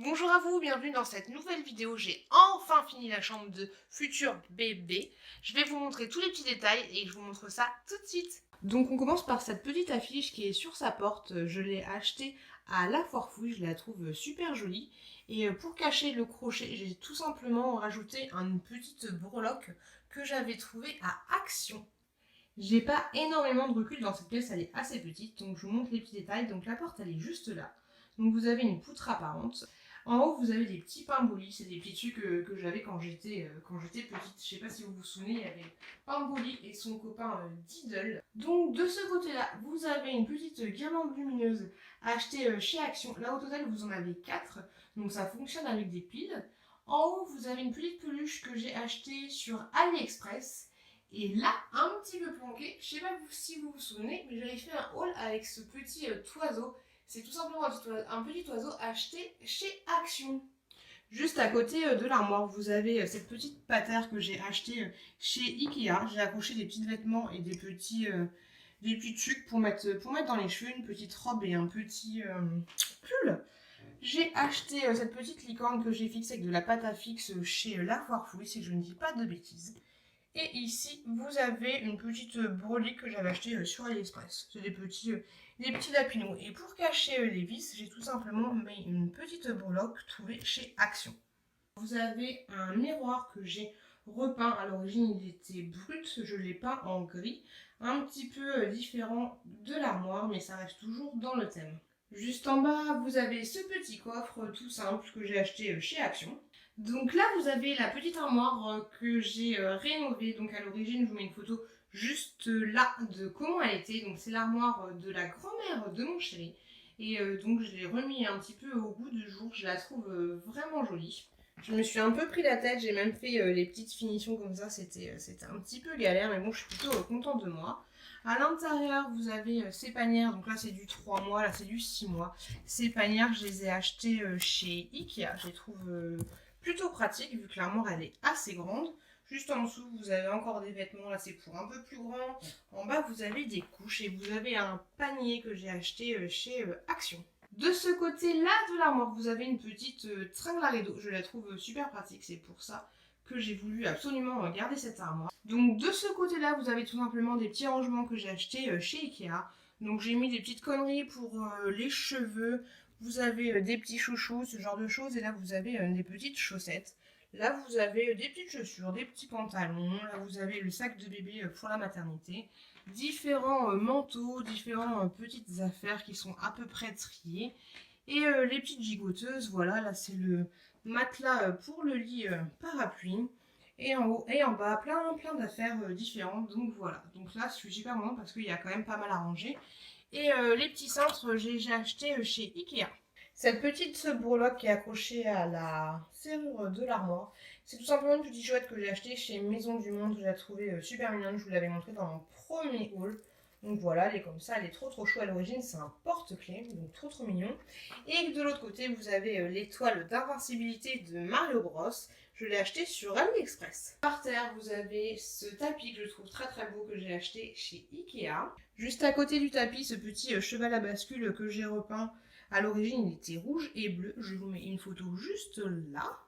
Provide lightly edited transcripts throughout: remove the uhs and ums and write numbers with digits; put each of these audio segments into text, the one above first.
Bonjour à vous, bienvenue dans cette nouvelle vidéo. J'ai enfin fini la chambre de futur bébé. Je vais vous montrer tous les petits détails et je vous montre ça tout de suite. Donc on commence par cette petite affiche qui est sur sa porte. Je l'ai achetée à La Foire Fouille, je la trouve super jolie. Et pour cacher le crochet, j'ai tout simplement rajouté une petite breloque que j'avais trouvée à Action. J'ai pas énormément de recul dans cette pièce, elle est assez petite, donc je vous montre les petits détails. Donc la porte, elle est juste là. Donc vous avez une poutre apparente. En haut, vous avez des petits Pamboli, c'est des petits trucs que j'avais quand j'étais petite. Je sais pas si vous vous souvenez, il y avait Pamboli et son copain Diddle. Donc de ce côté-là, vous avez une petite guirlande lumineuse achetée chez Action. Là au total, vous en avez 4, donc ça fonctionne avec des piles. En haut, vous avez une petite peluche que j'ai achetée sur AliExpress. Et là, un petit peu planqué, je sais pas si vous vous souvenez, mais j'avais fait un haul avec ce petit oiseau. C'est tout simplement un petit oiseau acheté chez Action. Juste à côté de l'armoire, vous avez cette petite patère que j'ai achetée chez Ikea. J'ai accroché des petits vêtements et des petits trucs pour mettre dans les cheveux, une petite robe et un petit pull. J'ai acheté cette petite licorne que j'ai fixée avec de la pâte à fixe chez La Foire Fouille, si je ne dis pas de bêtises. Et ici, vous avez une petite brolique que j'avais achetée sur AliExpress. C'est des petits lapinous. Et pour cacher les vis, j'ai tout simplement mis une petite breloque trouvée chez Action. Vous avez un miroir que j'ai repeint. À l'origine, il était brut. Je l'ai peint en gris. Un petit peu différent de l'armoire, mais ça reste toujours dans le thème. Juste en bas, vous avez ce petit coffre tout simple que j'ai acheté chez Action. Donc là, vous avez la petite armoire que j'ai rénovée. Donc à l'origine, je vous mets une photo juste là de comment elle était. Donc c'est l'armoire de la grand-mère de mon chéri. Et donc je l'ai remis un petit peu au goût du jour. Je la trouve vraiment jolie. Je me suis un peu pris la tête. J'ai même fait les petites finitions comme ça. C'était un petit peu galère. Mais bon, je suis plutôt contente de moi. À l'intérieur, vous avez ces panières. Donc là, c'est du 3 mois. Là, c'est du 6 mois. Ces panières, je les ai achetées chez Ikea. Je les trouve plutôt pratique vu que l'armoire elle est assez grande. Juste en dessous, vous avez encore des vêtements, là c'est pour un peu plus grand. En bas, vous avez des couches et vous avez un panier que j'ai acheté chez Action. De ce côté-là de l'armoire, vous avez une petite tringle à rideau. Je la trouve super pratique, c'est pour ça que j'ai voulu absolument garder cette armoire. Donc de ce côté-là, vous avez tout simplement des petits rangements que j'ai achetés chez Ikea. Donc j'ai mis des petites conneries pour les cheveux, vous avez des petits chouchous, ce genre de choses. Et là, vous avez des petites chaussettes. Là, vous avez des petites chaussures, des petits pantalons. Là, vous avez le sac de bébé pour la maternité. Différents manteaux, différentes petites affaires qui sont à peu près triées. Et les petites gigoteuses, voilà, là, c'est le matelas pour le lit parapluie. Et en haut et en bas, plein d'affaires différentes. Donc voilà. Donc là, je suis super contente parce qu'il y a quand même pas mal à ranger. Et les petits cintres, j'ai acheté chez Ikea. Cette petite breloque qui est accrochée à la serrure de l'armoire, c'est tout simplement une petite chouette que j'ai achetée chez Maison du Monde. Je la trouvais super mignonne, je vous l'avais montré dans mon premier haul. Donc voilà, elle est comme ça, elle est trop chou à l'origine, c'est un porte-clés, donc trop mignon. Et de l'autre côté, vous avez l'étoile d'invincibilité de Mario Bros. Je l'ai acheté sur AliExpress. Par terre, vous avez ce tapis que je trouve très beau que j'ai acheté chez Ikea. Juste à côté du tapis, ce petit cheval à bascule que j'ai repeint. À l'origine, il était rouge et bleu. Je vous mets une photo juste là.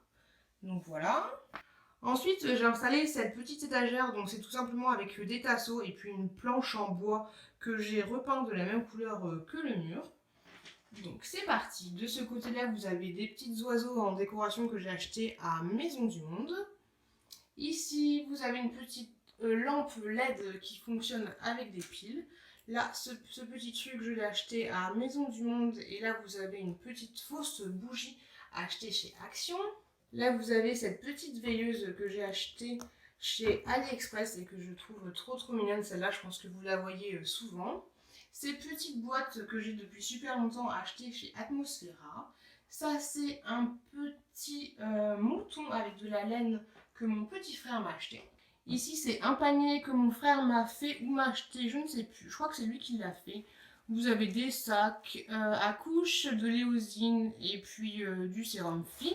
Donc voilà. Ensuite, j'ai installé cette petite étagère. Donc c'est tout simplement avec des tasseaux et puis une planche en bois que j'ai repeint de la même couleur que le mur. Donc c'est parti. De ce côté-là, vous avez des petits oiseaux en décoration que j'ai acheté à Maison du Monde. Ici, vous avez une petite lampe LED qui fonctionne avec des piles. Là, ce petit truc, je l'ai acheté à Maison du Monde. Et là, vous avez une petite fausse bougie achetée chez Action. Là, vous avez cette petite veilleuse que j'ai achetée chez AliExpress et que je trouve trop mignonne. Celle-là, je pense que vous la voyez souvent. Ces petites boîtes que j'ai depuis super longtemps achetées chez Atmosphera. Ça, c'est un petit mouton avec de la laine que mon petit frère m'a acheté. Ici, c'est un panier que mon frère m'a fait ou m'a acheté, je ne sais plus. Je crois que c'est lui qui l'a fait. Vous avez des sacs à couches, de l'éosine et puis du sérum Phi.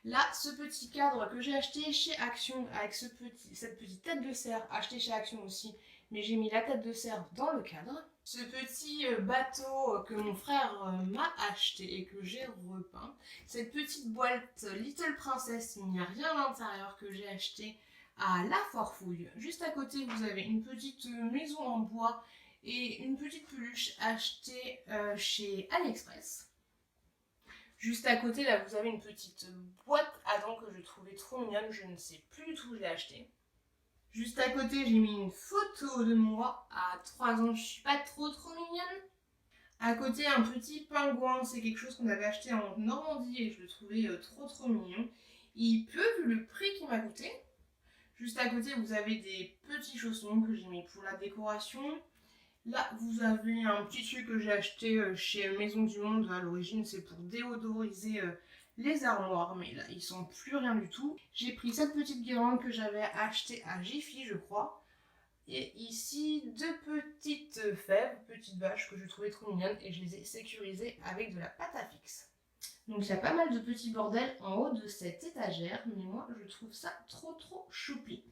Là, ce petit cadre que j'ai acheté chez Action avec cette petite tête de cerf achetée chez Action aussi mais j'ai mis la tête de cerf dans le cadre. Ce petit bateau que mon frère m'a acheté et que j'ai repeint. Cette petite boîte Little Princess, il n'y a rien à l'intérieur, que j'ai acheté à La Forfouille. Juste à côté, vous avez une petite maison en bois et une petite peluche achetée chez AliExpress. Juste à côté, là, vous avez une petite boîte à dents que je trouvais trop mignonne. Je ne sais plus du tout où je l'ai achetée. Juste à côté, j'ai mis une photo de moi à 3 ans. Je suis pas trop mignonne. À côté, un petit pingouin. C'est quelque chose qu'on avait acheté en Normandie et je le trouvais trop mignon. Il pleut vu le prix qu'il m'a coûté. Juste à côté, vous avez des petits chaussons que j'ai mis pour la décoration. Là, vous avez un petit truc que j'ai acheté chez Maison du Monde. À l'origine, c'est pour déodoriser les armoires, mais là, ils sont plus rien du tout. J'ai pris cette petite guirlande que j'avais achetée à Jiffy, je crois. Et ici, 2 petites fèves, petites vaches que je trouvais trop mignonnes et je les ai sécurisées avec de la pâte à fixe. Donc il y a pas mal de petits bordels en haut de cette étagère, mais moi, je trouve ça trop choupi.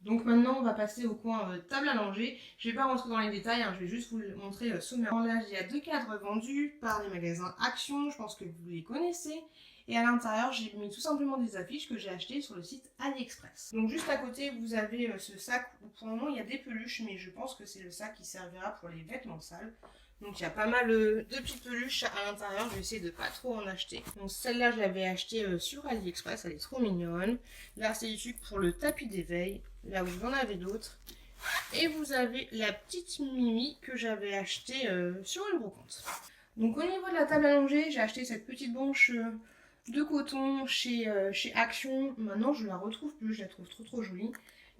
Donc maintenant, on va passer au coin table à langer. Je ne vais pas rentrer dans les détails, hein, je vais juste vous le montrer sommairement. Là, il y a 2 cadres vendus par les magasins Action, je pense que vous les connaissez. Et à l'intérieur, j'ai mis tout simplement des affiches que j'ai achetées sur le site AliExpress. Donc juste à côté, vous avez ce sac où pour le moment, il y a des peluches, mais je pense que c'est le sac qui servira pour les vêtements sales. Donc il y a pas mal de petites peluches à l'intérieur, je vais essayer de pas trop en acheter. Donc celle-là, je l'avais achetée sur AliExpress, elle est trop mignonne. Là, c'est du truc pour le tapis d'éveil. Là, vous en avez d'autres. Et vous avez la petite Mimi que j'avais achetée sur une brocante. Donc au niveau de la table à langer, j'ai acheté cette petite branche de coton chez Action. Maintenant, je la retrouve plus, je la trouve trop jolie.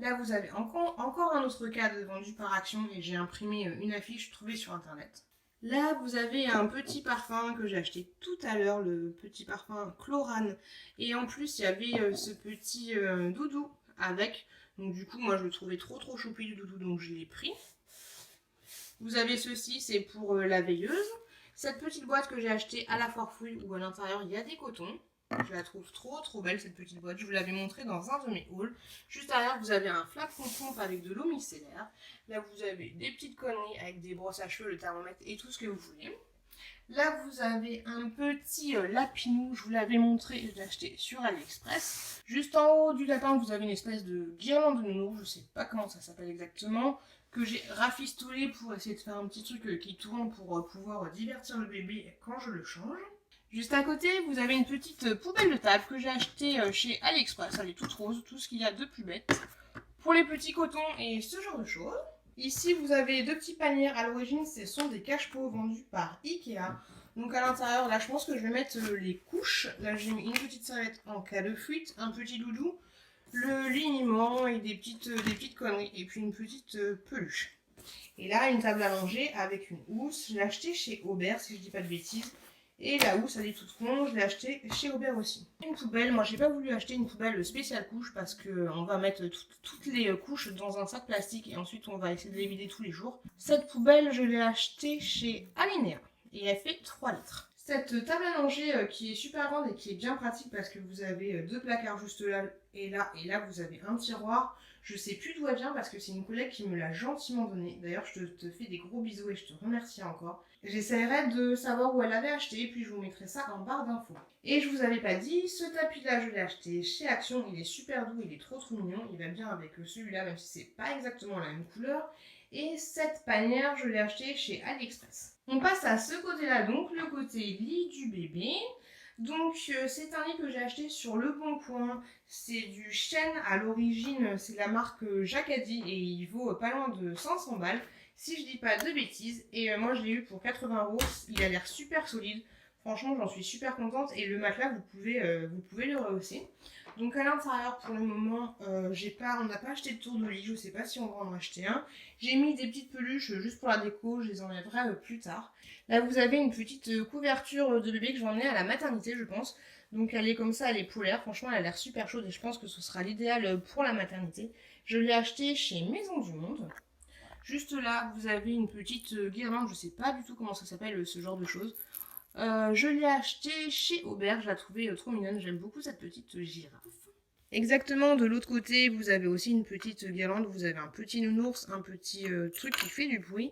Là, vous avez encore un autre cadre vendu par Action et j'ai imprimé une affiche trouvée sur internet. Là, vous avez un petit parfum que j'ai acheté tout à l'heure, le petit parfum Chlorane. Et en plus, il y avait ce petit doudou avec. Donc du coup, moi, je le trouvais trop choupi le doudou, donc je l'ai pris. Vous avez ceci, c'est pour la veilleuse. Cette petite boîte que j'ai achetée à La Forfouille où à l'intérieur, il y a des cotons. Je la trouve trop belle cette petite boîte. Je vous l'avais montrée dans un de mes hauls. Juste derrière, vous avez un flacon pompe avec de l'eau micellaire. Là, vous avez des petites conneries avec des brosses à cheveux, le thermomètre et tout ce que vous voulez. Là, vous avez un petit lapinou. Je vous l'avais montré, je l'ai acheté sur AliExpress. Juste en haut du lapin, vous avez une espèce de guirlande de nounours. Je sais pas comment ça s'appelle exactement. Que j'ai rafistolé pour essayer de faire un petit truc qui tourne pour pouvoir divertir le bébé quand je le change. Juste à côté, vous avez une petite poubelle de table que j'ai achetée chez AliExpress. Elle est toute rose, tout ce qu'il y a de plus bête. Pour les petits cotons et ce genre de choses. Ici, vous avez 2 petits paniers. À l'origine, ce sont des cache-pots vendus par Ikea. Donc à l'intérieur, là, je pense que je vais mettre les couches. Là, j'ai mis une petite serviette en cas de fuite, un petit doudou, le liniment et des petites conneries. Et puis une petite peluche. Et là, une table à langer avec une housse. Je l'ai achetée chez Aubert, si je dis pas de bêtises. Et la housse, elle est toute ronde, je l'ai achetée chez Aubert aussi. Une poubelle, moi j'ai pas voulu acheter une poubelle spéciale couche parce qu'on va mettre toutes les couches dans un sac plastique et ensuite on va essayer de les vider tous les jours. Cette poubelle, je l'ai achetée chez Alinea et elle fait 3 litres. Cette table à langer qui est super grande et qui est bien pratique parce que vous avez 2 placards juste là et là vous avez un tiroir. Je sais plus d'où elle vient parce que c'est une collègue qui me l'a gentiment donnée. D'ailleurs, je te fais des gros bisous et je te remercie encore. J'essaierai de savoir où elle avait acheté, puis je vous mettrai ça en barre d'infos. Et je vous avais pas dit, ce tapis-là, je l'ai acheté chez Action. Il est super doux, il est trop mignon. Il va bien avec celui-là, même si c'est pas exactement la même couleur. Et cette panière, je l'ai achetée chez AliExpress. On passe à ce côté-là, donc le côté lit du bébé. Donc c'est un lit que j'ai acheté sur Le Bon Coin, c'est du chêne à l'origine, c'est la marque Jacadi et il vaut pas loin de 500 balles, si je dis pas de bêtises. Et moi je l'ai eu pour 80 €, il a l'air super solide, franchement j'en suis super contente et le matelas vous pouvez le rehausser. Donc à l'intérieur pour le moment, on n'a pas acheté de tour de lit, je sais pas si on va en acheter un. J'ai mis des petites peluches juste pour la déco, je les enlèverai plus tard. Là vous avez une petite couverture de bébé que je vais emmener à la maternité je pense. Donc elle est comme ça, elle est polaire, franchement elle a l'air super chaude et je pense que ce sera l'idéal pour la maternité. Je l'ai acheté chez Maison du Monde. Juste là vous avez une petite guirlande, je sais pas du tout comment ça s'appelle ce genre de choses. Je l'ai acheté chez Aubert, je la trouvais trop mignonne, j'aime beaucoup cette petite girafe. Exactement, de l'autre côté, vous avez aussi une petite guirlande, vous avez un petit nounours, un petit truc qui fait du bruit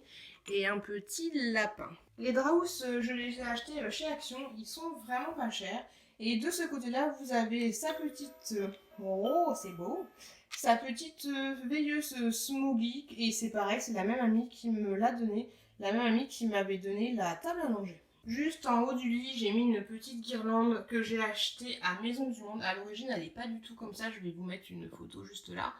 et un petit lapin. Les draus, je les ai achetés chez Action, ils sont vraiment pas chers. Et de ce côté-là, vous avez sa petite... oh, c'est beau! Sa petite veilleuse Smoggy, et c'est pareil, c'est la même amie qui me l'a donné, la même amie qui m'avait donné la table à manger. Juste en haut du lit, j'ai mis une petite guirlande que j'ai achetée à Maison du Monde. À l'origine, elle n'est pas du tout comme ça. Je vais vous mettre une photo juste là.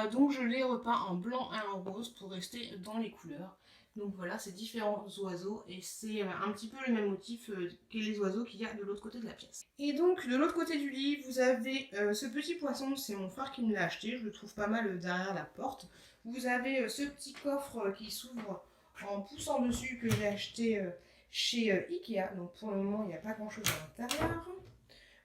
Donc je l'ai repeint en blanc et en rose pour rester dans les couleurs. Donc voilà, c'est différents oiseaux et c'est un petit peu le même motif que les oiseaux qu'il y a de l'autre côté de la pièce. Et donc de l'autre côté du lit, vous avez ce petit poisson, c'est mon frère qui me l'a acheté. Je le trouve pas mal derrière la porte. Vous avez ce petit coffre qui s'ouvre en poussant dessus que j'ai acheté... chez Ikea, donc pour le moment il n'y a pas grand chose à l'intérieur.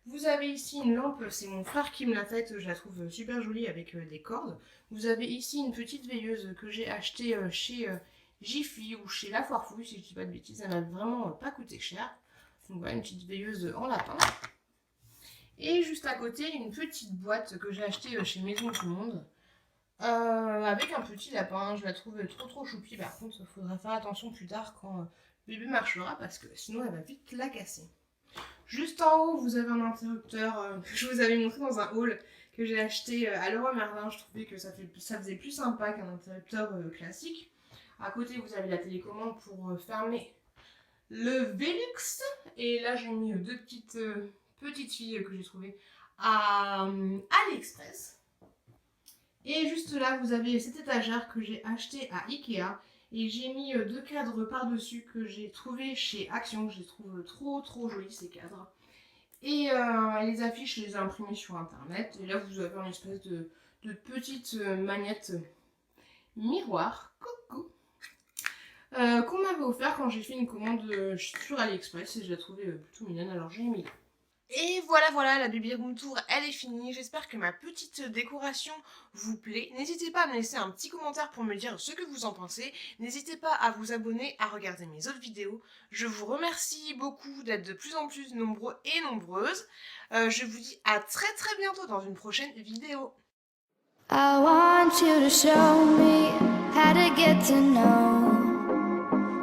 Vous avez ici une lampe, c'est mon frère qui me l'a faite, je la trouve super jolie avec des cordes. Vous avez ici une petite veilleuse que j'ai achetée chez Jiffy ou chez La Foire Fouille, si je dis pas de bêtises, elle m'a vraiment pas coûté cher. Donc voilà, une petite veilleuse en lapin. Et juste à côté, une petite boîte que j'ai achetée chez Maison du Monde. Avec un petit lapin, je la trouve trop choupi. Par contre, il faudra faire attention plus tard quand bébé marchera parce que sinon elle va vite la casser. Juste en haut, vous avez un interrupteur que je vous avais montré dans un haul que j'ai acheté à Leroy Merlin. Je trouvais que ça faisait plus sympa qu'un interrupteur classique. À côté, vous avez la télécommande pour fermer le Velux. Et là, j'ai mis deux petites filles que j'ai trouvées à AliExpress. Et juste là, vous avez cette étagère que j'ai achetée à Ikea. Et j'ai mis deux cadres par-dessus que j'ai trouvé chez Action. Je les trouve trop jolis ces cadres. Et les affiches, je les ai imprimées sur internet. Et là, vous avez une espèce de petite magnette miroir. Coucou, qu'on m'avait offert quand j'ai fait une commande sur AliExpress. Et je la trouvais plutôt mignonne, alors j'ai mis là. Et voilà, la baby room tour, elle est finie. J'espère que ma petite décoration vous plaît. N'hésitez pas à me laisser un petit commentaire pour me dire ce que vous en pensez. N'hésitez pas à vous abonner, à regarder mes autres vidéos. Je vous remercie beaucoup d'être de plus en plus nombreux et nombreuses. Je vous dis à très bientôt dans une prochaine vidéo. I want you to show me how to get to know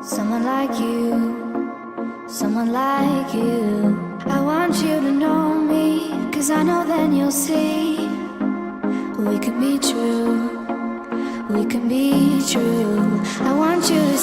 someone like you, someone like you. I want you to know me, 'cause I know then you'll see we can be true, we can be true. I want you to